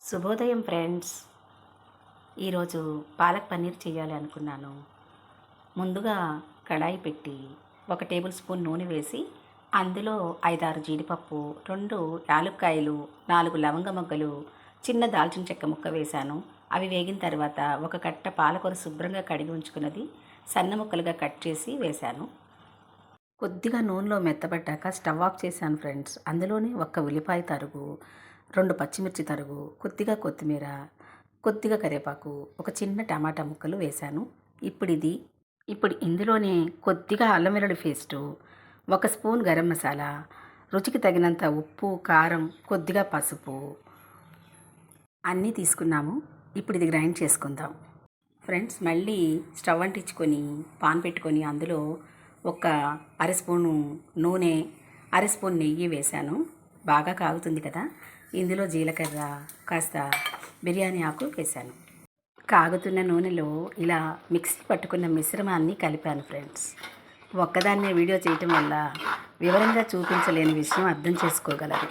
శుభోదయం ఫ్రెండ్స్. ఈరోజు పాలక్ పన్నీర్ చేయాలి అనుకున్నాను. ముందుగా కడాయి పెట్టి 1 టేబుల్ స్పూన్ నూనె వేసి అందులో 5-6 జీడిపప్పు, 2 యాలుక్కాయలు, 4 లవంగ మొగ్గలు, చిన్న దాల్చిన చెక్క ముక్క వేశాను. అవి వేగిన తర్వాత ఒక కట్ట పాలకూర శుభ్రంగా కడిగి ఉంచుకున్నది సన్న ముక్కలుగా కట్ చేసి వేశాను. కొద్దిగా నూనెలో మెత్తబడ్డాక స్టవ్ ఆఫ్ చేశాను ఫ్రెండ్స్. అందులోనే 1 ఉల్లిపాయ తరుగు, 2 పచ్చిమిర్చి తరుగు, కొద్దిగా కొత్తిమీర, కొద్దిగా కరివేపాకు, ఒక చిన్న టమాటా ముక్కలు వేశాను. ఇప్పుడు ఇందులోనే కొద్దిగా అల్లం వెల్లుల్లి పేస్టు, 1 స్పూన్ గరం మసాలా, రుచికి తగినంత ఉప్పు, కారం, కొద్దిగా పసుపు అన్నీ తీసుకున్నాము. ఇప్పుడు ఇది గ్రైండ్ చేసుకుందాం ఫ్రెండ్స్. మళ్ళీ స్టవ్ అంటించుకొని పాన్ పెట్టుకొని అందులో 1 అర స్పూను నూనె, అర స్పూన్ నెయ్యి వేశాను. బాగా కాగుతుంది కదా. ఇందులో జీలకర్ర, కాస్త బిర్యానీ ఆకు వేశాను. కాగుతున్న నూనెలో ఇలా మిక్సీ పట్టుకున్న మిశ్రమాన్ని కలిపాను ఫ్రెండ్స్. ఒక్కదాన్నే వీడియో చేయటం వల్ల వివరంగా చూపించలేని విషయం అర్థం చేసుకోగలరు.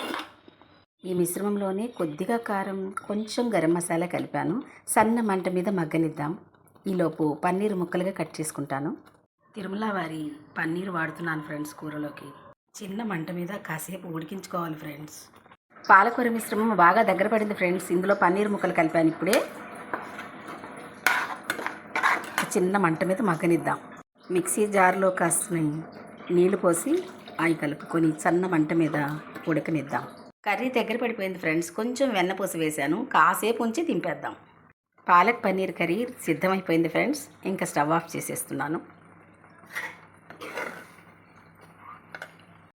ఈ మిశ్రమంలోనే కొద్దిగా కారం, కొంచెం గరం మసాలా కలిపాను. సన్న మంట మీద మగ్గనిద్దాం. ఈలోపు పన్నీర్ ముక్కలుగా కట్ చేసుకుంటాను. తిరుమల వారి పన్నీర్ వాడుతున్నాను ఫ్రెండ్స్ కూరలోకి. చిన్న మంట మీద కాసేపు ఉడికించుకోవాలి ఫ్రెండ్స్. పాలకూర మిశ్రమం బాగా దగ్గర పడింది ఫ్రెండ్స్. ఇందులో పన్నీర్ ముక్కలు కలిపాను. ఇప్పుడే చిన్న మంట మీద మగ్గనిద్దాం. మిక్సీ జార్లో కాస్త నీళ్లు పోసి అవి కలుపుకొని సన్న మంట మీద ఉడకనిద్దాం. కర్రీ దగ్గర పడిపోయింది ఫ్రెండ్స్. కొంచెం వెన్నపూస వేశాను. కాసేపు ఉంచి దింపేద్దాం. పాలక్ పన్నీర్ కర్రీ సిద్ధమైపోయింది ఫ్రెండ్స్. ఇంకా స్టవ్ ఆఫ్ చేసేస్తున్నాను.